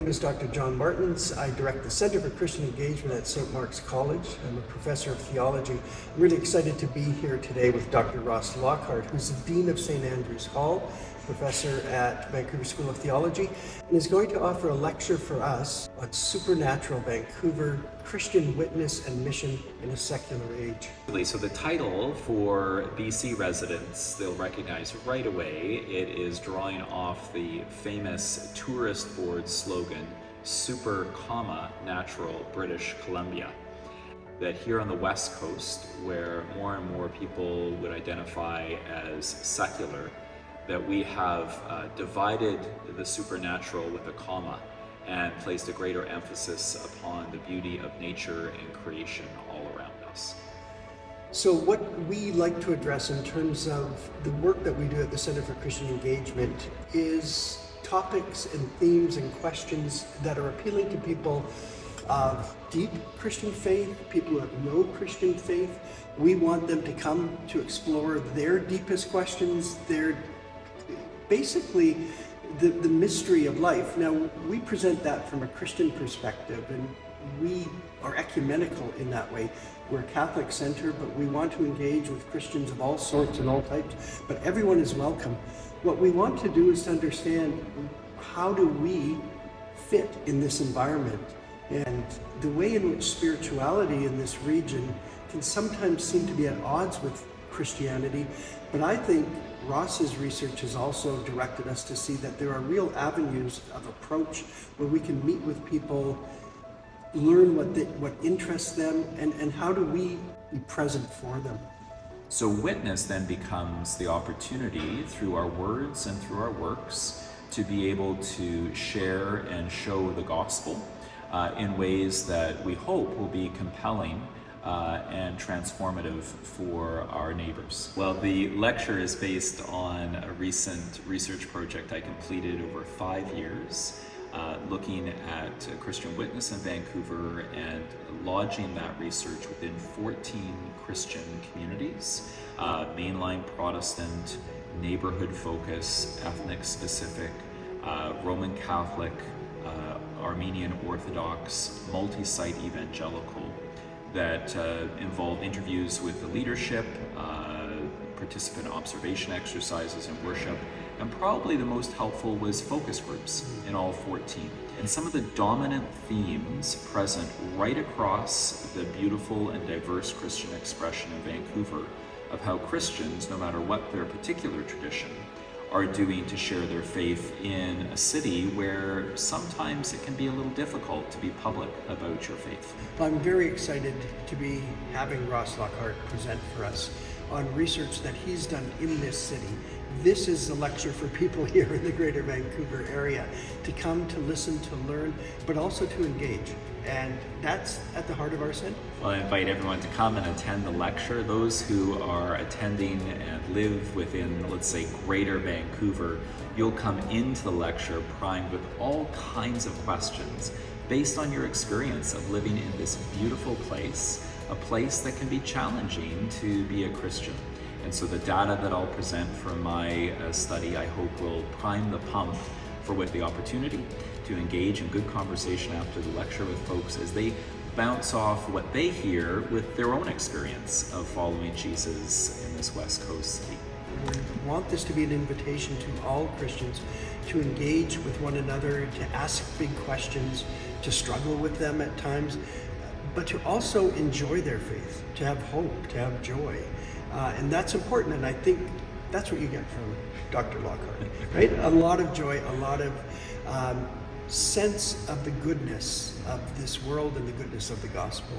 My name is Dr. John Martins. I direct the Center for Christian Engagement at St. Mark's College. I'm a professor of theology. I'm really excited to be here today with Dr. Ross Lockhart, who's the Dean of St. Andrew's Hall, professor at Vancouver School of Theology, and is going to offer a lecture for us on supernatural Vancouver, Christian witness and mission in a secular age. So the title for BC residents, they'll recognize right away, it is drawing off the famous tourist board slogan, Super, Natural British Columbia. That here on the West Coast, where more and more people would identify as secular, that we have divided the supernatural with a comma and placed a greater emphasis upon the beauty of nature and creation all around us. So what we like to address in terms of the work that we do at the Center for Christian Engagement is topics and themes and questions that are appealing to people of deep Christian faith, people who have no Christian faith. We want them to come to explore their deepest questions, basically the mystery of life. Now, we present that from a Christian perspective, and we are ecumenical in that way. We're a Catholic center, but we want to engage with Christians of all sorts and all types, but everyone is welcome. What we want to do is to understand, how do we fit in this environment? And the way in which spirituality in this region can sometimes seem to be at odds with Christianity, but I think Ross's research has also directed us to see that there are real avenues of approach where we can meet with people, learn what interests them, and how do we be present for them. So witness then becomes the opportunity through our words and through our works to be able to share and show the gospel in ways that we hope will be compelling and transformative for our neighbors. Well, the lecture is based on a recent research project I completed over 5 years, looking at Christian witness in Vancouver and lodging that research within 14 Christian communities, mainline Protestant, neighborhood focus, ethnic specific, Roman Catholic, Armenian Orthodox, multi-site evangelical, that involved interviews with the leadership, participant observation exercises and worship, and probably the most helpful was focus groups in all 14. And some of the dominant themes present right across the beautiful and diverse Christian expression in Vancouver of how Christians, no matter what their particular tradition, are doing to share their faith in a city where sometimes it can be a little difficult to be public about your faith. I'm very excited to be having Ross Lockhart present for us on research that he's done in this city. This is a lecture for people here in the greater Vancouver area to come, to listen, to learn, but also to engage. And that's at the heart of our center. Well, I invite everyone to come and attend the lecture. Those who are attending and live within, let's say, greater Vancouver, you'll come into the lecture primed with all kinds of questions based on your experience of living in this beautiful place, a place that can be challenging to be a Christian. And so the data that I'll present from my study, I hope will prime the pump with the opportunity to engage in good conversation after the lecture with folks as they bounce off what they hear with their own experience of following Jesus in this West Coast city. We want this to be an invitation to all Christians to engage with one another, to ask big questions, to struggle with them at times, but to also enjoy their faith, to have hope, to have joy. And that's important, and I think that's what you get from Dr. Lockhart, right? A lot of joy, a lot of sense of the goodness of this world and the goodness of the gospel.